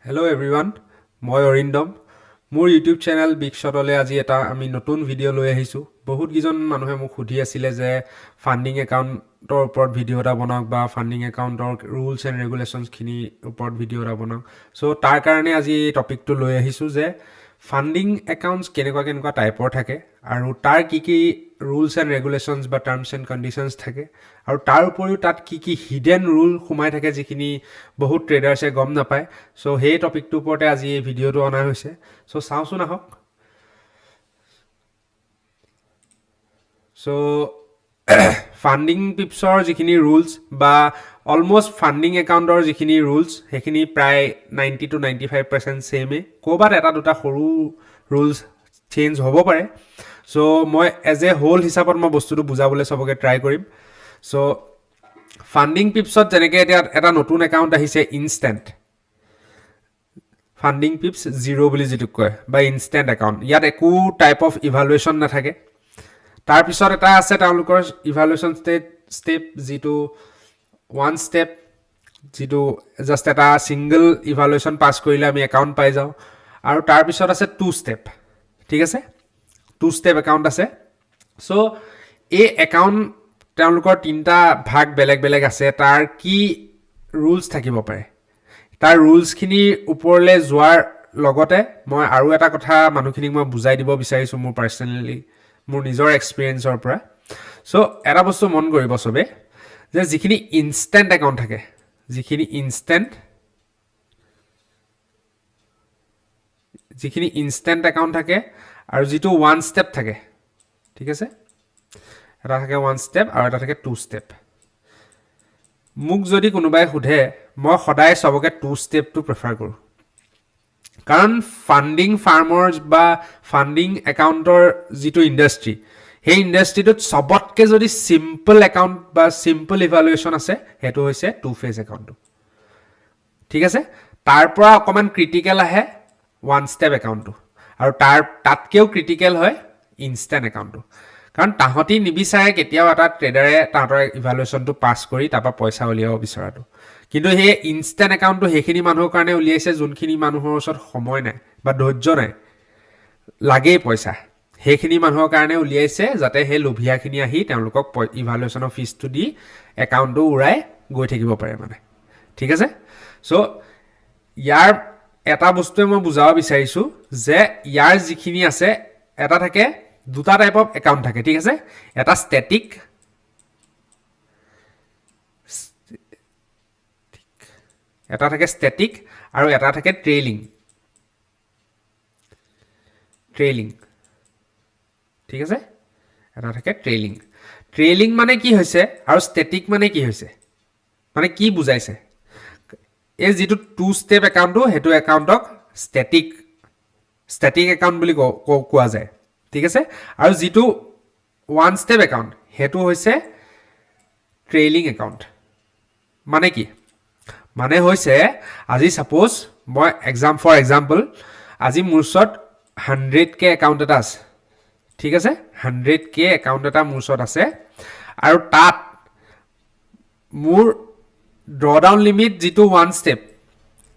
Hello' everyone, মই অৰিন্দম। মোৰ YouTube channel big শ্বটলৈ আজি এটা আমি নতুন ভিডিঅ' লৈ আহিছোঁ। বহুতকেইজন মানুহে মোক সুধি আছিলে যে ফাণ্ডিং একাউণ্টৰ ওপৰত ভিডিঅ' এটা বনাওক বা ফাণ্ডিং একাউণ্টৰ ৰুলছ এণ্ড ৰেগুলেশ্যনছখিনিৰ ওপৰত ভিডিঅ' এটা বনাওক। চ' তাৰ কাৰণে আজি এই টপিকটো লৈ আহিছোঁ যে ফাণ্ডিং একাউণ্টছ কেনেকুৱা টাইপৰ থাকে আৰু তাৰ কি ৰুলছ এণ্ড ৰেগুলেশ্যনছ বা টাৰ্মছ এণ্ড কণ্ডিশ্যনছ থাকে আৰু তাৰ উপৰিও তাত কি হিডেন ৰুল সোমাই থাকে যিখিনি বহুত ট্ৰেডাৰ্ছে গম নাপায়। চ' সেই টপিকটোৰ ওপৰতে আজি এই ভিডিঅ'টো অনা হৈছে। চ' চাওঁচোন আহক। চ' ফাণ্ডিং পিপছৰ যিখিনি ৰুলছ বা অলমষ্ট ফাণ্ডিং একাউণ্টৰ যিখিনি ৰুলছ সেইখিনি প্ৰায় 90-95% ছেইমেই। ক'ৰবাত এটা দুটা সৰু ৰুলছ চেঞ্জ হ'ব পাৰে। চ' মই এজ এ হোল হিচাপত মই বস্তুটো বুজাবলৈ চবকে ট্ৰাই কৰিম। চ' ফাণ্ডিং পিপছত যেনেকৈ এতিয়া এটা নতুন একাউণ্ট আহিছে ইনষ্টেণ্ট ফাণ্ডিং পিপছ 0 বুলি যিটোক কয় বা ইনষ্টেণ্ট একাউণ্ট, ইয়াত একো টাইপ অফ ইভালুৱেশ্যন নাথাকে। তাৰপিছত এটা আছে তেওঁলোকৰ ইভালুৱেশ্যন ষ্টেপ যিটো ওৱান ষ্টেপ, যিটো জাষ্ট এটা ছিংগল ইভালুৱেশ্যন পাছ কৰিলে আমি একাউণ্ট পাই যাওঁ। আৰু তাৰপিছত আছে 2 ষ্টেপ। ঠিক আছে, 2 ষ্টেপ একাউণ্ট আছে। চ' এই একাউণ্ট তেওঁলোকৰ 3টা ভাগ বেলেগ বেলেগ আছে। তাৰ কি ৰুলছ থাকিব পাৰে, তাৰ ৰুলছখিনিৰ ওপৰলৈ যোৱাৰ লগতে মই আৰু এটা কথা মানুহখিনিক মই বুজাই দিব বিচাৰিছোঁ মোৰ পাৰ্চনেলি, মোৰ নিজৰ এক্সপিৰিয়েঞ্চৰ পৰা। চ' এটা বস্তু মন কৰিব চবে যে যিখিনি ইনষ্টেণ্ট একাউণ্ট থাকে, যিখিনি ইনষ্টেণ্ট একাউণ্ট থাকে আৰু যিটো 1 ষ্টেপ থাকে, ঠিক আছে, এটা থাকে 1 ষ্টেপ আৰু এটা থাকে 2 ষ্টেপ। মোক যদি কোনোবাই সোধে মই সদায় চবকে 2 ষ্টেপটো প্ৰেফাৰ কৰোঁ। কাৰণ ফাণ্ডিং ফাৰ্মৰ বা ফাণ্ডিং একাউণ্টৰ যিটো ইণ্ডাষ্ট্ৰি, সেই ইণ্ডাষ্ট্ৰিটোত চবতকৈ যদি চিম্পল একাউণ্ট বা চিম্পল ইভালুৱেশ্যন আছে সেইটো হৈছে 2 ফেজ একাউণ্টটো। ঠিক আছে, তাৰ পৰা অকণমান ক্ৰিটিকেল আহে 1 ষ্টেপ একাউণ্টটো আৰু তাতকৈও ক্ৰিটিকেল হয় ইনষ্টেণ্ট একাউণ্টটো। কাৰণ তাহাঁতি নিবিচাৰে কেতিয়াও এটা ট্ৰেডাৰে তাহাঁতৰ ইভালুৱেশ্যনটো পাছ কৰি তাৰপৰা পইচা উলিয়াব বিচৰাটো। কিন্তু সেই ইনষ্টেণ্ট একাউণ্টটো সেইখিনি মানুহৰ কাৰণে উলিয়াইছে যোনখিনি মানুহৰ ওচৰত সময় নাই বা ধৈৰ্য নাই, লাগেই পইচা, সেইখিনি মানুহৰ কাৰণে উলিয়াইছে যাতে সেই লোভিয়াখিনি আহি তেওঁলোকক ইভালুৱেশ্যনৰ ফিজটো দি একাউণ্টটো উৰাই গৈ থাকিব পাৰে মানে। ঠিক আছে, চ' ইয়াৰ এটা বস্তুৱে মই বুজাব বিচাৰিছোঁ যে ইয়াৰ যিখিনি আছে, এটা থাকে 2টা টাইপ অফ একাউণ্ট থাকে। ঠিক আছে, এটা ষ্টেটিক আৰু এটা থাকে ট্ৰেইলিং। ঠিক আছে, এটা থাকে ট্ৰেইলিং মানে কি হৈছে আৰু ষ্টেটিক মানে কি হৈছে, মানে কি বুজাইছে। এই যিটো 2 ষ্টেপ একাউণ্টটো সেইটো একাউণ্টক ষ্টেটিক একাউণ্ট বুলি কোৱা যায়। ঠিক আছে, আৰু যিটো 1 ষ্টেপ একাউণ্ট সেইটো হৈছে ট্ৰেইলিং একাউণ্ট। মানে কি, মানে হৈছে আজি ছাপ'জ মই ফৰ এক্সাম্পল আজি মোৰ ওচৰত 100K একাউণ্ট এটা আছে। ঠিক আছে, 100K একাউণ্ট এটা মোৰ ওচৰত আছে আৰু তাত মোৰ ড্ৰডাউন লিমিট যিটো 1 ষ্টেপ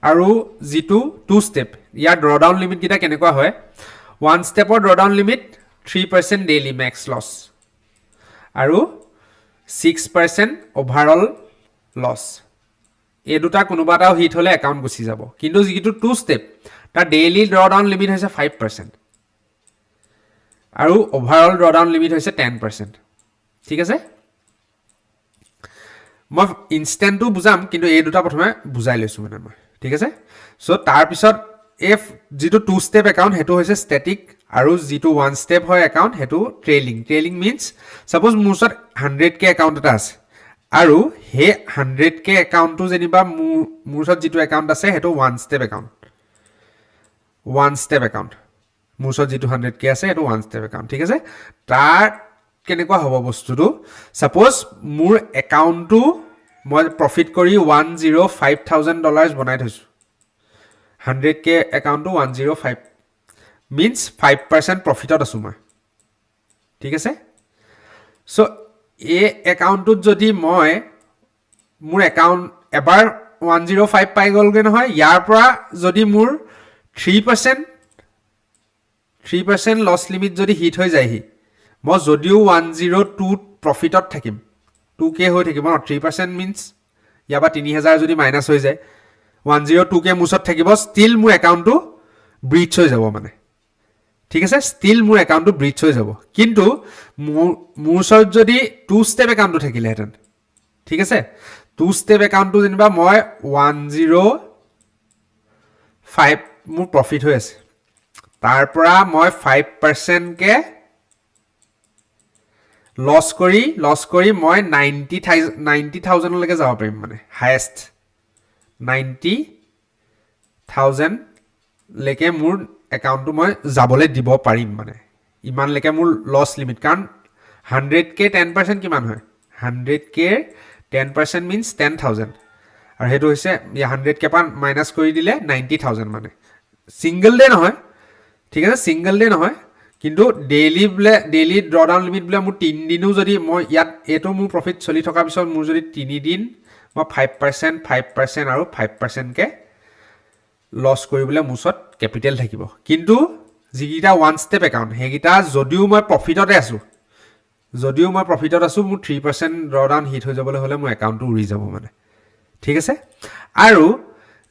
আৰু যিটো 2 ষ্টেপ, ইয়াৰ ড্ৰডাউন লিমিটকেইটা কেনেকুৱা হয়। 1 ষ্টেপৰ ড্ৰডাউন লিমিট 3% ডেইলি মেক্স লছ আৰু 6% অভাৰঅল লছ। এই দুটা কোনোবা এটাও হিট হ'লে একাউণ্ট গুচি যাব। কিন্তু যিটো 2 ষ্টেপ তাৰ ডেইলি ড্ৰডাউন লিমিট হৈছে 5% আৰু অভাৰঅল ড্ৰডাউন লিমিট হৈছে 10%। ঠিক আছে, মই ইনষ্টেণ্টটো বুজাম কিন্তু এই দুটা প্ৰথমে বুজাই লৈছোঁ মানে মই। ঠিক আছে, চ' তাৰপিছত এই যিটো 2 ষ্টেপ একাউণ্ট সেইটো হৈছে ষ্টেটিক আৰু যিটো 1 ষ্টেপ হয় একাউণ্ট সেইটো ট্ৰেইলিং মিনছ ছাপ'জ মোৰ ওচৰত 100K একাউণ্ট এটা আছে আৰু সেই 100K একাউণ্টটো যেনিবা মোৰ ওচৰত যিটো একাউণ্ট আছে সেইটো 1 ষ্টেপ একাউণ্ট। মোৰ ওচৰত যিটো 100K আছে সেইটো 1 ষ্টেপ একাউণ্ট। ঠিক আছে, তাৰ কেনেকুৱা হ'ব বস্তুটো, ছাপ'জ মোৰ একাউণ্টটো মই প্ৰফিট কৰি $105,000 বনাই থৈছোঁ। 100K একাউণ্টটো 105 মিনছ 5% প্ৰফিটত আছোঁ মই। ঠিক আছে, চ' এই একাউণ্টটোত যদি মই মোৰ একাউণ্ট এবাৰ 105 পাই গ'লগৈ নহয় ইয়াৰ পৰা যদি মোৰ 3% লছ লিমিট যদি হিট হৈ যায়হি মই যদিও 102 প্ৰফিটত থাকিম 2k হৈ থাকিব ন 3% মিন্স ইয়াৰ পৰা 3000 যদি মাইনাছ হৈ যায় 102k মোৰ ওচৰত থাকিব ষ্টিল মোৰ একাউণ্টটো ব্ৰিচ হৈ যাব মানে ঠিক আছে ষ্টিল মোৰ একাউণ্টটো ব্ৰিচ হৈ যাব কিন্তু মোৰ ওচৰত যদি 2 ষ্টেপ একাউণ্টটো থাকিলেহেঁতেন ঠিক আছে 2 ষ্টেপ একাউণ্টটো যেনিবা মই 105 মোৰ প্ৰফিট হৈ আছে তাৰ পৰা মই 5% কে লছ কৰি মই 90000 লৈকে যাব পাৰিম মানে হাইয়েষ্ট 90000 লৈকে মোৰ একাউণ্টটো মই যাবলৈ দিব পাৰিম মানে ইমানলৈকে মোৰ লছ লিমিট কাৰণ 100k 10% কিমান হয় 100k 10% মিন্স 10000 আৰু সেইটো হৈছে 100k পৰা মাইনাছ কৰি দিলে 90000 মানে সিংগল ডে নহয় ঠিক আছে সিংগল ডে নহয় কিন্তু ডেইলি ড্ৰডাউন লিমিট বোলে মোৰ 3 দিনো যদি মই ইয়াত এটো মোৰ প্ৰফিট চলি থকা পিছত মোৰ যদি 3 দিন মই 5% আৰু 5% কে লছ কৰিবলৈ মোৰ ওচৰত কেপিটেল থাকিব কিন্তু যিকিটা ওৱান ষ্টেপ একাউণ্ট সেইকিটা যদিও মই প্ৰফিটতে আছো মোৰ 3% ড্ৰডাউন হিট হৈ যাবলৈ হ'লে মোৰ একাউণ্টটো উৰি যাব মানে ঠিক আছে আৰু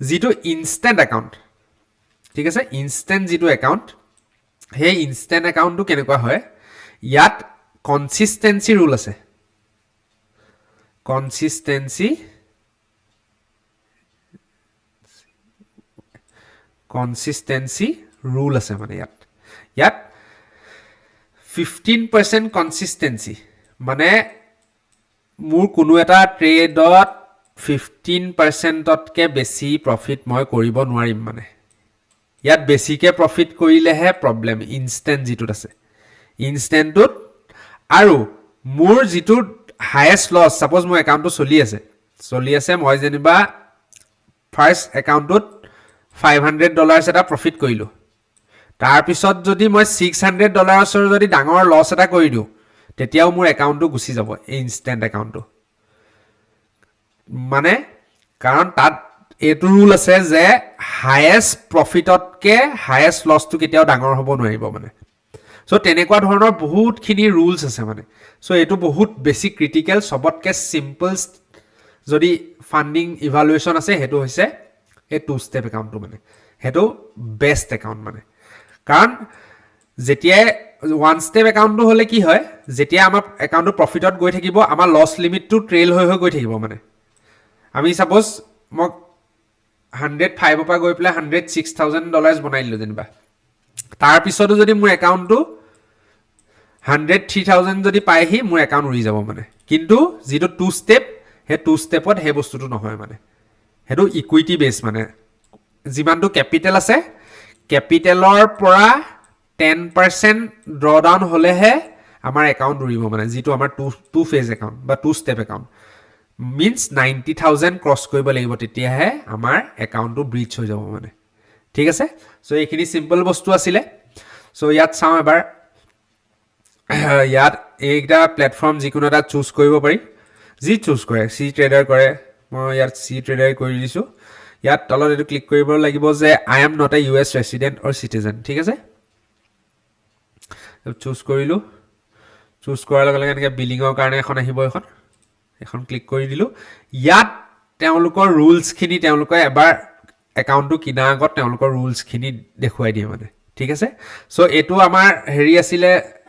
যিটো ইনষ্টেন্ট একাউণ্ট ঠিক আছে ইনষ্টেন্ট যিটো একাউণ্ট সেই ইনষ্টেন্ট একাউণ্টটো কেনেকুৱা হয় ইয়াত কনসিস্টেন্সি ৰুল আছে কনসিস্টেন্সি ৰুল আছে মানে ইয়াত 15% কনসিস্টেন্সি মানে মোৰ কোনো এটা ট্ৰেডত 15%তকৈ বেছি প্ৰফিট মই কৰিব নোৱাৰিম মানে ইয়াত বেছিকে প্ৰফিট কৰিলেহে প্ৰবলেম ইনষ্টেন্ট যিটোত আছে ইনষ্টেন্টটোত আৰু মোৰ যিটো হাইয়েষ্ট লছ সাপোজ মোৰ একাউণ্টটো চলি আছে মই যেনিবা ফাৰ্ষ্ট একাউণ্টটোত $500 এটা প্ৰফিট কৰিলো তাৰ পিছত যদি মই $600 যদি ডাঙৰ লছ এটা কৰি দিও তেতিয়াও মোৰ একাউণ্টটো গুচি যাব ইনষ্টেন্ট একাউণ্টটো মানে কাৰণ তাত এটো ৰুল আছে যে হাইয়েষ্ট প্ৰফিটতকে হাইয়েষ্ট লছটো কেতিয়াও ডাঙৰ হ'ব নোৱাৰিব মানে সো তেনেকুৱা ধৰণৰ বহুতখিনি ৰুলছ আছে মানে সো এটো বহুত বেছি ক্ৰিটিকেল সবতকে সিম্পল যদি ফান্ডিং ইভালুৱেচন আছে হেতু হৈছে এই 2 ষ্টেপ একাউণ্টটো মানে হেতু বেষ্ট একাউণ্ট মানে কাৰণ যেতিয়া ওৱান ষ্টেপ একাউণ্টটো হলে কি হয় যেতিয়া আমাৰ একাউণ্টটো প্ৰফিটত গৈ থাকিব আমাৰ লছ লিমিটটো ট্ৰেইল হৈ গৈ থাকিব মানে আমি সাপোজ মোক 105 পৰা গৈ পেলাই $106,000 বনাই দিলো যেনিবা তাৰ পিছতো যদি মোৰ একাউণ্টটো 103,000 যদি পাইহি মোৰ একাউণ্ট উৰি যাব মানে কিন্তু যেটো 2 ষ্টেপ হে 2 ষ্টেপত হে বস্তুটো নহয় মানে হেতু ইকুইটি বেস মানে যিমানটো ক্যাপিটেল আছে ক্যাপিটেলৰ পৰা 10% ড্ৰডাউন হলেহে আমাৰ একাউণ্ট উৰিব মানে যেটো আমাৰ 2 ফেজ একাউণ্ট বা 2 ষ্টেপ একাউণ্ট means 90,000 ক্ৰস কৰিব লাগিব তেতিয়াহে আমাৰ একাউণ্টটো ব্ৰিচ হৈ যাব মানে ঠিক আছে সো এইখিনি সিম্পল বস্তু আছিল সো ইয়াত চাও এবাৰ ইয়াত এইটা প্ল্যাটফৰ্ম যিকোনো এটা চুজ কৰিব পাৰি যি চুজ কৰে সি ট্ৰেডাৰ কৰে মই ইয়াত সি ট্ৰেডাৰ কৰি দিছো ইয়াত তলত এটো ক্লিক কৰিব লাগিব যে I am not a US resident or citizen ঠিক আছে চুজ কৰিলো চুজ কৰাৰ লগে লগে এনেকৈ বিলিংৰ কাৰণে এখন আহিব এখন ক্লিক কৰি দিলো ইয়াত তেওঁলোকৰ ৰুলছ খিনি তেওঁলোকে এবাৰ একাউণ্টটো কিনা আগত তেওঁলোকৰ ৰুলছ খিনি দেখুৱাই দিয়ে মানে ঠিক আছে সো এটো আমাৰ হেৰি আছিল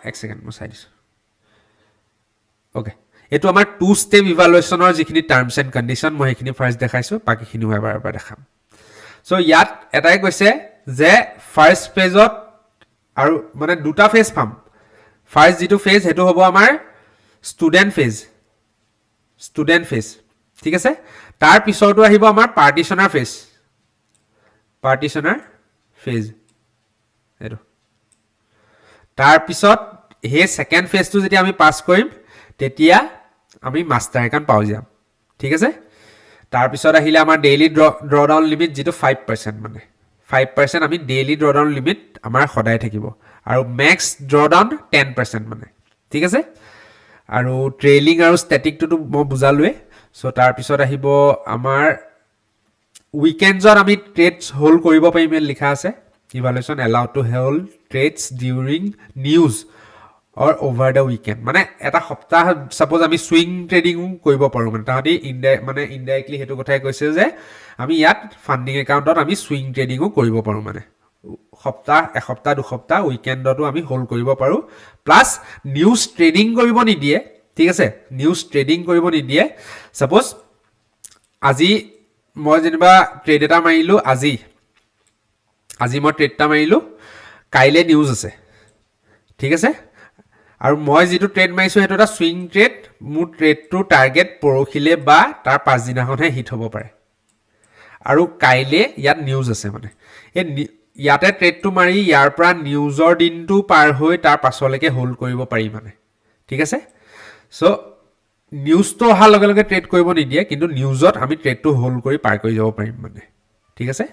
এক সেকেন্ড মই চাই দিছো ওকে এটো আমাৰ 2 ষ্টেপ ইভালুৱেচনৰ যিখিনি টাৰ্মছ এণ্ড কণ্ডিশ্যন মই এইখিনি ফাৰ্স্ট দেখাইছো বাকিখিনি এবাৰ দেখাম সো ইয়াত এটাই কৈছে যে ফাৰ্স্ট ফেজত আৰু মানে দুটা ফেজ পাম ফাৰ্স্ট যেটো ফেজ হেতু হ'ব আমাৰ ষ্টুডেন্ট ফেজ ঠিক আছে তাৰ পিছৰটো আহিব আমাৰ পাৰ্টিশনাৰ ফেজ এটো তাৰ পিছত হে সেকেন্ড ফেজটো যদি আমি পাস কৰিম তেতিয়া আমি মাস্টাৰ একাউণ্ট পাও যাম ঠিক আছে তাৰ পিছত আহিলে আমাৰ ডেইলি ড্ৰডাউন লিমিট যেটো 5% মানে 5% আমি ডেইলি ড্ৰডাউন লিমিট আমাৰ সদায় থাকিব আৰু ম্যাক্স ড্ৰডাউন 10% মানে ঠিক আছে আৰু ট্ৰেইলিং আৰু ষ্টেটিকটো মই বুজালোৱে সো তাৰ পিছত আহিব আমাৰ উইকেণ্ডছত আমি ট্ৰেডছ হোল্ড কৰিব পাৰিম লিখা আছে evaluation allowed to hold trades during news or over the weekend মানে এটা সপ্তাহ ছাপ'জ আমি চুইং ট্ৰেডিঙো কৰিব পাৰোঁ মানে তাহাঁতি ইনডাইৰেক্টলি সেইটো কথাই কৈছে যে আমি ইয়াত ফাণ্ডিং একাউণ্টত আমি চুইং ট্ৰেডিঙো কৰিব পাৰোঁ মানে এসপ্তাহ দুসপ্তাহ উইকেণ্ডতো আমি হোল্ড কৰিব পাৰোঁ প্লাছ নিউজ ট্ৰেডিং কৰিব নিদিয়ে ঠিক আছে নিউজ ট্ৰেডিং কৰিব নিদিয়ে ছাপ'জ আজি মই যেনিবা ট্ৰেড এটা মাৰিলোঁ আজি মই ট্ৰেড এটা মাৰিলোঁ কাইলৈ নিউজ আছে ঠিক আছে আৰু মই যিটো ট্ৰেড মাৰিছোঁ সেইটো এটা চুইং ট্ৰেড মোৰ ট্ৰেডটোৰ টাৰ্গেট পৰহিলে বা তাৰ পাছদিনাখনহে হিট হ'ব পাৰে আৰু কাইলৈ ইয়াত নিউজ আছে মানে এই ইয়াতে ট্ৰেডটো মাৰি ইয়াৰ পৰা নিউজৰ দিনটো পাৰ হৈ তাৰ পাছলৈকে হোল্ড কৰিব পাৰি মানে ঠিক আছে চ' নিউজটো অহাৰ লগে লগে ট্ৰেড কৰিব নিদিয়ে কিন্তু নিউজত আমি ট্ৰেডটো হোল্ড কৰি পাৰ কৰি যাব পাৰিম মানে ঠিক আছে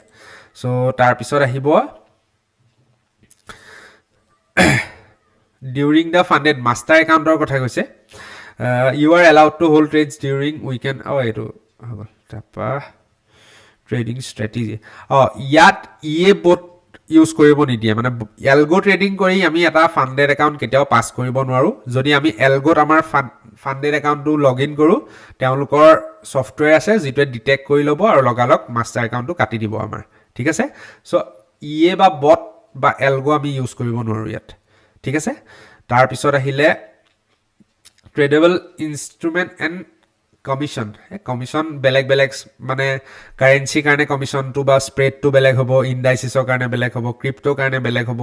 চ' তাৰপিছত আহিব ডিউৰিং দ্য ফাণ্ডেড মাষ্টাৰ একাউণ্টৰ কথা কৈছে you are allowed to hold trades during weekend এইটো হৈ গ'ল তাৰপৰা ট্ৰেডিং ষ্ট্ৰেটেজি ইয়াত ব'ট ইউজ কৰিব নিদিয়ে মানে এলগ' ট্ৰেডিং কৰি আমি এটা ফাণ্ডেড একাউণ্ট কেতিয়াও পাছ কৰিব নোৱাৰোঁ যদি আমি এলগ'ত আমাৰ ফাণ্ডেড একাউণ্টটো লগ ইন কৰোঁ তেওঁলোকৰ ছফ্টৱেৰ আছে যিটোৱে ডিটেক্ট কৰি ল'ব আৰু লগালগ মাষ্টাৰ একাউণ্টটো কাটি দিব আমাৰ ঠিক আছে চ' বা বট বা এলগ' আমি ইউজ কৰিব নোৱাৰোঁ ইয়াত ঠিক আছে তাৰপিছত আহিলে ট্ৰেডেবল ইনষ্ট্ৰুমেণ্ট এণ্ড কমিশ্যন বেলেগ মানে কাৰেঞ্চিৰ কাৰণে কমিশ্যনটো বা স্প্ৰেডটো বেলেগ হ'ব ইণ্ডাইচিছৰ কাৰণে বেলেগ হ'ব ক্ৰিপ্টোৰ কাৰণে বেলেগ হ'ব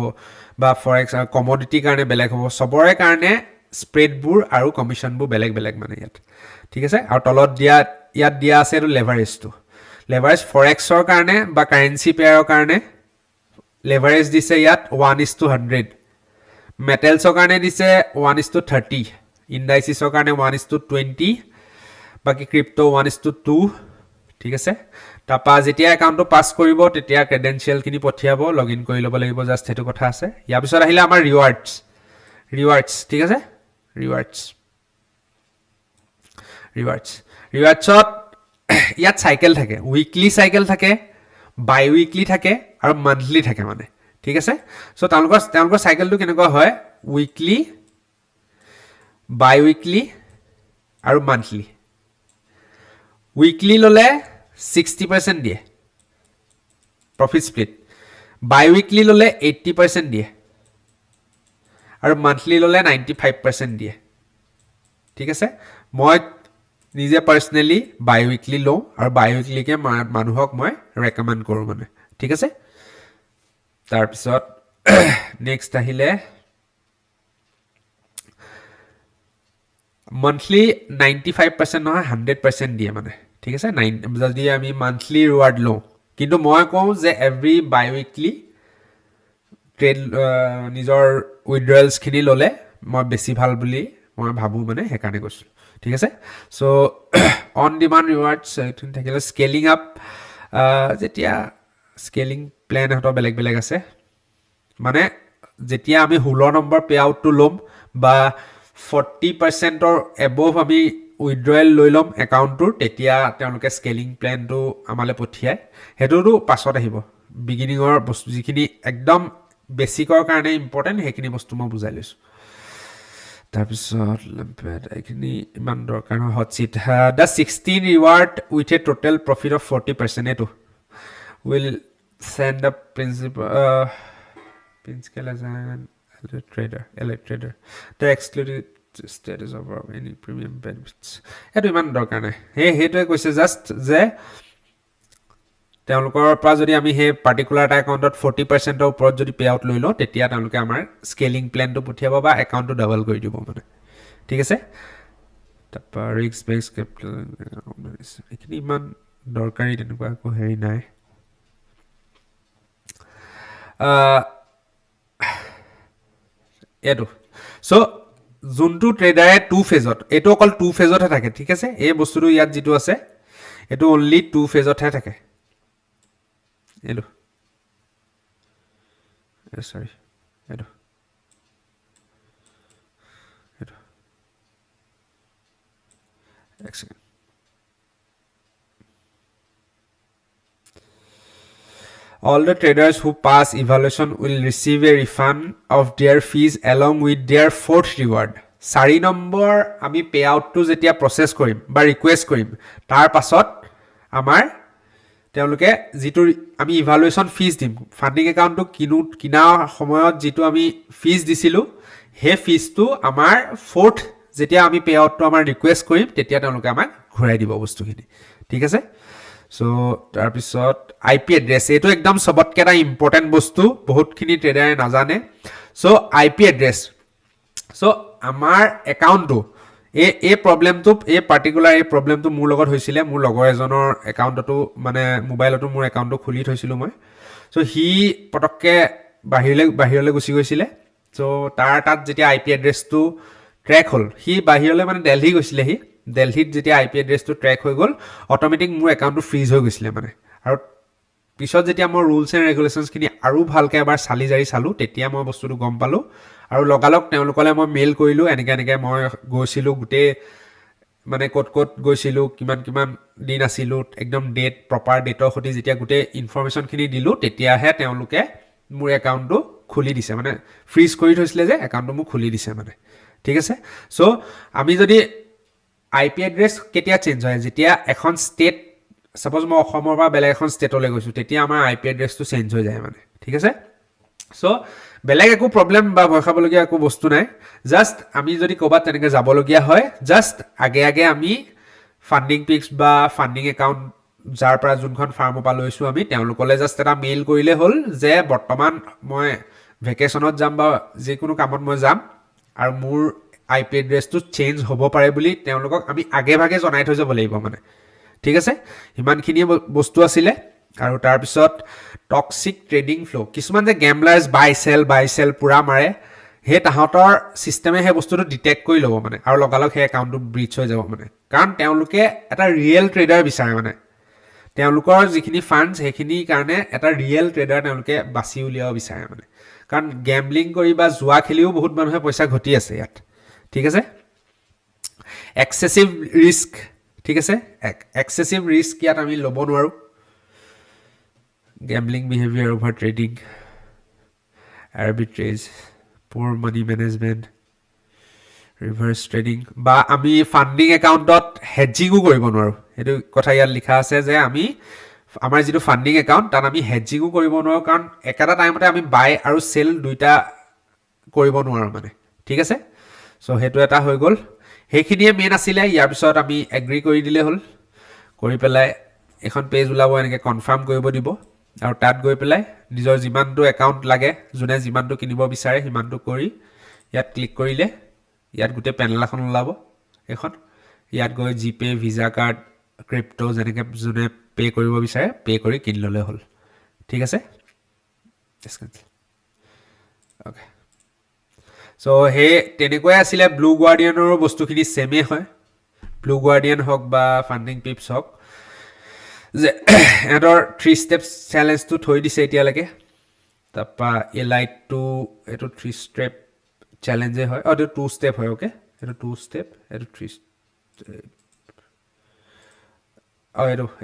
বা ফৰেক্স কমডিটিৰ কাৰণে বেলেগ হ'ব চবৰে কাৰণে স্প্ৰেডবোৰ আৰু কমিশ্যনবোৰ বেলেগ মানে ইয়াত ঠিক আছে আৰু তলত ইয়াত দিয়া আছে এইটো লেভাৰেজ ফৰেক্সৰ কাৰণে বা কাৰেঞ্চি পেয়াৰৰ কাৰণে লেভাৰেজ দিছে ইয়াত 1:100 মেটেলছৰ কাৰণে দিছে 1:30 ইণ্ডাইচিছৰ কাৰণে 1:20 বাকী ক্ৰিপ্টো 1:2 ঠিক আছে তাৰপৰা যেতিয়া একাউণ্টটো পাছ কৰিব তেতিয়া ক্ৰেডেঞ্চিয়েলখিনি পঠিয়াব লগ ইন কৰি ল'ব লাগিব জাষ্ট সেইটো কথা আছে ইয়াৰ পিছত আহিলে আমাৰ ৰিৱাৰ্ডছ ঠিক আছে ৰিৱাৰ্ডছত ইয়াত চাইকেল থাকে উইকলি চাইকেল থাকে বাই উইকলি থাকে আৰু মান্থলি থাকে মানে ঠিক আছে চ' তেওঁলোকৰ চাইকেলটো কেনেকুৱা হয় উইকলি বাই উইকলি আৰু মান্থলি উইকলি ল'লে 60% দিয়ে প্ৰফিট স্প্লিট বাই উইকলি ল'লে 80% দিয়ে আৰু মান্থলি ল'লে 95% দিয়ে ঠিক আছে মই নিজে পাৰ্চনেলি বাই উইকলি লওঁ আৰু বাই উইকলিকে মানুহক মই ৰেকমেণ্ড কৰোঁ মানে ঠিক আছে তাৰপিছত নেক্সট আহিলে মান্থলি 95% নহয় 100% দিয়ে মানে ঠিক আছে যদি আমি মান্থলি ৰিৱাৰ্ড লওঁ কিন্তু মই কওঁ যে এভৰি বাই উইকলি ট্ৰেড নিজৰ উইড্ৰলছখিনি ল'লে মই বেছি ভাল বুলি মই ভাবোঁ মানে সেইকাৰণে কৈছোঁ ঠিক আছে চ' অন ডিমাণ্ড ৰিৱাৰ্ডছ থাকিলে স্কেলিং আপ যেতিয়া স্কেলিং প্লেন সিহঁতৰ বেলেগ আছে মানে যেতিয়া আমি 16 নম্বৰ পে আউটটো ল'ম বা 40%ৰ এবভ আমি উইড্ৰয়েল লৈ ল'ম একাউণ্টটোৰ তেতিয়া তেওঁলোকে স্কেলিং প্লেনটো আমালৈ পঠিয়ায় সেইটোতো পাছত আহিব বিগিনিঙৰ বস্তু যিখিনি একদম বেছিকৰ কাৰণে ইম্পৰ্টেণ্ট সেইখিনি বস্তু মই বুজাই লৈছোঁ তাৰপিছত এইখিনি ইমান দৰকাৰ নহয় হট চিট the 16 reward with a total profit of 40% এইটো will send the principal as an trader the excluded status of any premium benefits এইটো ইমান দৰকাৰ নাই সেইটোৱে কৈছে জাষ্ট যে তেওঁলোকৰ পৰা যদি আমি সেই পাৰ্টিকুলাৰ এটা একাউণ্টত 40%ৰ ওপৰত যদি পে আউট লৈ লওঁ তেতিয়া তেওঁলোকে আমাৰ স্কেলিং প্লেনটো পঠিয়াব বা একাউণ্টটো ডাবল কৰি দিব মানে ঠিক আছে তাৰপৰা ৰিস্ক বেছ কেপিটেল এইখিনি ইমান দৰকাৰী তেনেকুৱা একো হেৰি নাই এইটো চ' যোনটো ট্ৰেডাৰে 2 ফেজত এইটো অকল 2 ফেজতহে থাকে ঠিক আছে এই বস্তুটো ইয়াত যিটো আছে এইটো অনলি 2 ফেজতহে থাকে এইটো সৰি এইটো এক second all the traders who pass evaluation will receive a refund of their fees along with their fourth reward. 4 number আমি পে আউটটো যেতিয়া প্ৰসেস কৰিম বা ৰিকুৱেষ্ট কৰিম তাৰ পাছত আমাৰ তেওঁলোকে যিটো আমি ইভালুৱেশ্যন ফিজ দিম ফান্ডিং একাউণ্টটো কিনা সময়ত যিটো আমি ফিজ দিছিলো হে ফিজটো আমাৰ ফোৰ্থ যেতিয়া আমি পে আউটটো আমাৰ ৰিকুৱেষ্ট কৰিম তেতিয়া তেওঁলোকে আমাক ঘূৰাই দিব বস্তুখিনি ঠিক আছে সো তাৰ পিছত আইপি এড্ৰেছ এটো একদম সবতকে এটা ইম্পৰ্টেন্ট বস্তু বহুতখিনি ট্ৰেডাৰে নাজানে সো আইপি এড্ৰেছ সো আমাৰ একাউণ্টটো এই প্ৰবলেমটো এই পাৰ্টিকুলাৰ এই প্ৰবলেমটো মোৰ লগত হৈছিলে মোৰ লগৰ এজনৰ একাউণ্টটো মানে মোবাইলটো মোৰ একাউণ্টটো খুলি থৈছিলো মই সো হি পটককে বাহিৰলৈ গুচি গৈছিলে সো তাত যেতিয়া আইপি এড্ৰেছটো ট্ৰেক হ'ল হি বাহিৰলৈ মানে দিল্লী গৈছিলে হি দিল্লীত যেতিয়া আইপি এড্ৰেছটো ট্ৰেক হৈ গ'ল অটোমেটিক মোৰ একাউণ্টটো ফ্ৰিজ হৈ গৈছিলে মানে আৰু পিছত যেতিয়া মই ৰুলছ এণ্ড ৰেগুলেশ্যনছখিনি আৰু ভালকৈ এবাৰ চালো তেতিয়া মই বস্তুটো গম পালোঁ আৰু লগালগ তেওঁলোকলৈ মই মেইল কৰিলোঁ এনেকৈ মই গৈছিলোঁ গোটেই মানে ক'ত গৈছিলোঁ কিমান দিন আছিলোঁ একদম ডেট প্ৰপাৰ ডেটৰ সৈতে যেতিয়া গোটেই ইনফৰমেশ্যনখিনি দিলোঁ তেতিয়াহে তেওঁলোকে মোৰ একাউণ্টটো খুলি দিছে মানে ফ্ৰিজ কৰি থৈছিলে যে একাউণ্টটো মোক খুলি দিছে মানে ঠিক আছে সো আমি যদি আইপি এড্ৰেছ কেতিয়া চেঞ্জ হয় যেতিয়া এখন ষ্টেট সাপোজ মই অসমৰ পৰা বেলেগ এখন ষ্টেটলৈ গৈছোঁ তেতিয়া আমাৰ আইপি এড্ৰেছটো চেঞ্জ হৈ যায় মানে ঠিক আছে সো বেলেগ একো প্ৰবলেম বা ভয় খাবলগীয়া একো বস্তু নাই জাষ্ট আমি যদি ক'ৰবাত তেনেকৈ যাবলগীয়া হয় জাষ্ট আগে আমি ফান্ডিং পিক্স বা ফান্ডিং একাউণ্ট যাৰ পৰা যোনখন ফাৰ্মৰ পৰা লৈছোঁ আমি তেওঁলোকলৈ জাষ্ট এটা মেইল কৰিলে হ'ল যে বৰ্তমান মই ভেকেশ্যনত যাম বা যিকোনো কামত মই যাম আৰু মোৰ আইপি এড্ৰেছটো চেঞ্জ হ'ব পাৰে বুলি তেওঁলোকক আমি আগে জনাই থৈ যাব লাগিব মানে ঠিক আছে ইমানখিনিয়ে বস্তু আছিলে আৰু তাৰপিছত টক্সিক ট্ৰেডিং ফ্লো কিছুমান যে গেমলাৰ্ছ বাই চেল পুৰা মাৰে হে তাহাঁতৰ সিস্টেমে হে বস্তুটো ডিটেক্ট কৰি ল'ব মানে আৰু লগালগ হে একাউণ্টটো ব্ৰিচ হৈ যাব মানে কাৰণ তেওঁলোকে এটা ৰিয়েল ট্ৰেডাৰ বিচাৰে মানে তেওঁলোকৰ যিখিনি ফাণ্ডছ সেইখিনি কাৰণে এটা ৰিয়েল ট্ৰেডাৰ তেওঁলোকে বাছি উলিয়াব বিচাৰে মানে কাৰণ গেমলিং কৰি বা জুৱা খেলিও বহুত মানুহে পইচা ঘটি আছে ইয়াত ঠিক আছে এক্সেসিভ ৰিস্ক ঠিক আছে এক্সেসিভ ৰিস্ক ইয়াত আমি ল'ব নোৱাৰো gambling behavior over trading arbitrage poor money management reverse trading বা আমি ফান্ডিং একাউণ্টত হেজিংও কৰিব নোৱাৰো এটো কথা ইয়াত লিখা আছে যে আমি আমাৰ যেটো ফান্ডিং একাউণ্ট তাত আমি হেজিংও কৰিব নোৱাৰো কাৰণ একেটা টাইমতে আমি বাই আৰু সেল দুইটা কৰিব নোৱাৰো মানে ঠিক আছে সো হেতু এটা হৈ গ'ল হেখিনিয়ে মেইন আছিলে ইয়াৰ পিছত আমি এগ্ৰি কৰি দিলে হ'ল কৰি পেলাই এখন পেজ ওলাব এনেকৈ কনফাৰ্ম কৰিব দিব আৰু তাত গৈ পেলাই নিজৰ যিমানটো একাউণ্ট লাগে যোনে যিমানটো কিনিব বিচাৰে সিমানটো কৰি ইয়াত ক্লিক কৰিলে ইয়াত গোটেই পেনেল এখন ওলাব এখন ইয়াত গৈ জিপে ভিসা কাৰ্ড ক্ৰিপ্টো যেনেকৈ যোনে পে কৰিব বিচাৰে পে কৰি কিনি ল'লে হ'ল ঠিক আছে ওকে সো হে তেনেকৈ আছিলে ব্লু গাৰ্ডিয়ানৰ বস্তুখিনি সেমে হয় ব্লু গাৰ্ডিয়ান হওক বা ফান্ডিং পিপছ হওক যে এডৰ 3 স্টেপস চ্যালেঞ্জটো থৈ দিছে এতিয়ালৈকে তাৰপা এ লাইটটো এটো 3 স্টেপ চ্যালেঞ্জে হয় আৰু 2 স্টেপ হয় ওকে এটো 2 স্টেপ এটো 3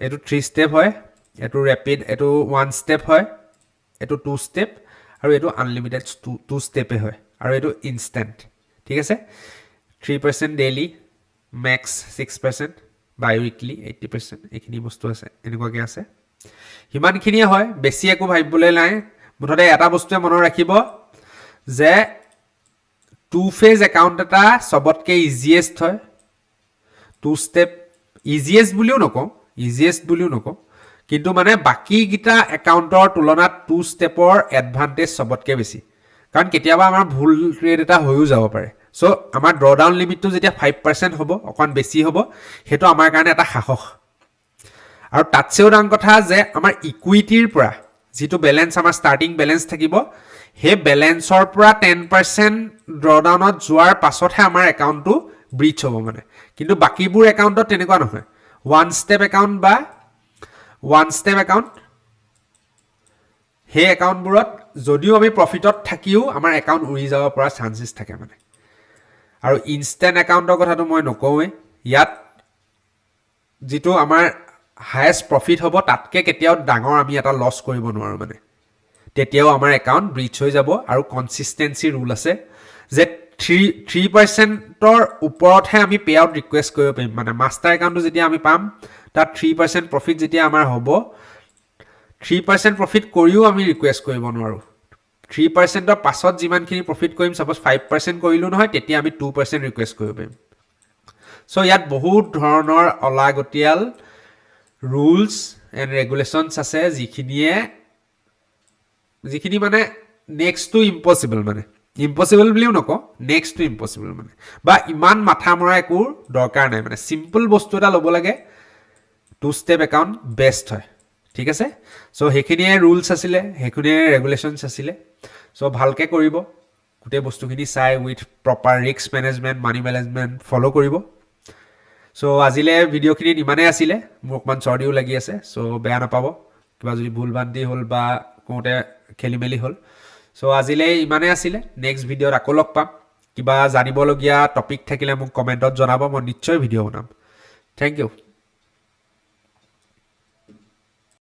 এটো 3 স্টেপ হয় এটো ৰেপিড এটো 1 স্টেপ হয় এটো 2 স্টেপ আৰু এটো আনলিমিটেড 2 স্টেপে হয় আৰু এটো ইনস্ট্যান্ট ঠিক আছে 3% ডেইলি ম্যাক্স 6% বাই উইকলি 80% এখিনি বস্তু আছে এনেকুৱাকে আছে হিমানখিনিয়ে হয় বেছি একো ভাবিবলৈ নাই মুঠতে এটা বস্তুৱে মনত ৰাখিব যে টু ফেজ একাউণ্ট এটা সবতকে ইজিয়েষ্ট হয় টু স্টেপ ইজিয়েষ্ট বুলিও নকওঁ কিন্তু মানে বাকি গিটা একাউণ্টৰ তুলনাত টু স্টেপৰ এডভান্টেজ সবতকে বেছি কাৰণ কেতিয়াবা আমাৰ ভুল ট্ৰেড এটা হৈও যাব পাৰে সো আমাৰ ড্ৰডাউন লিমিটটো যেতিয়া 5% হ'ব অকন বেছি হ'ব হেতু আমাৰ কাৰণে এটা সাহস আৰু তাতছেও ডাঙৰ কথা যে আমাৰ ইকুইটিৰ পৰা যেটো ব্যালেন্স আমাৰ স্টাৰ্টিং ব্যালেন্স থাকিব হে ব্যালেন্সৰ পৰা 10% ড্ৰডাউনত যোৱাৰ পাছতহে আমাৰ একাউণ্টটো ব্ৰিচ হ'ব মানে কিন্তু বাকিবোৰ একাউণ্টত তেনেকুৱা নহয় ওৱান ষ্টেপ একাউণ্ট হে একাউণ্টবোৰত যদিও আমি প্ৰফিটত থাকিও আমাৰ একাউণ্ট উৰি যাব পৰা চান্সেছ থাকে মানে আৰু ইনস্ট্যান্ট একাউণ্টৰ কথাটো মই নকওঁৱে ইয়াত যেটো আমাৰ হায়েষ্ট প্ৰফিট হ'ব তাতকৈ কেতিয়াও ডাঙৰ আমি এটা লছ কৰিব নোৱাৰোঁ মানে তেতিয়াও আমাৰ একাউণ্ট ব্ৰিচ হৈ যাব আৰু কনচিষ্টেঞ্চি ৰুল আছে যে 3% ওপৰতহে আমি পে আউট ৰিকুৱেষ্ট কৰিব পাৰিম মানে মাষ্টাৰ একাউণ্টটো যেতিয়া আমি পাম তাত 3% প্ৰফিট যেতিয়া আমাৰ হ'ব 3% প্ৰফিট কৰিও আমি ৰিকুৱেষ্ট কৰিব নোৱাৰোঁ 3%ৰ পাছত যিমানখিনি প্ৰফিট কৰিম ছাপ'জ 5% কৰিলোঁ নহয় তেতিয়া আমি 2% ৰিকুৱেষ্ট কৰিব পাৰিম চ' ইয়াত বহুত ধৰণৰ অলাগতিয়াল ৰুলছ এণ্ড ৰেগুলেশ্যনছ আছে যিখিনি মানে নেক্সট টু ইম্পচিবল মানে ইম্পচিবল বুলিও নকওঁ নেক্সট টু ইম্পচিবল মানে বা ইমান মাথা মৰা একো দৰকাৰ নাই মানে চিম্পল বস্তু এটা ল'ব লাগে 2 ষ্টেপ একাউণ্ট বেষ্ট হয় ঠিক আছে চ' সেইখিনিয়ে ৰুলছ আছিলে সেইখিনিয়ে ৰেগুলেশ্যনছ আছিলে চ' ভালকৈ কৰিব গোটেই বস্তুখিনি চাই with proper risk management money management follow' কৰিব চ' আজিলৈ ভিডিঅ'খিনিত ইমানেই আছিলে মোৰ অকণমান চৰ্দিও লাগি আছে চ' বেয়া নাপাব কিবা যদি ভুল বান্ধি হ'ল বা কওঁতে খেলি মেলি হ'ল চ' আজিলৈ ইমানেই আছিলে নেক্সট ভিডিঅ'ত আকৌ লগ পাম কিবা জানিবলগীয়া টপিক থাকিলে মোক কমেণ্টত জনাব মই নিশ্চয় ভিডিঅ' বনাম থেংক ইউ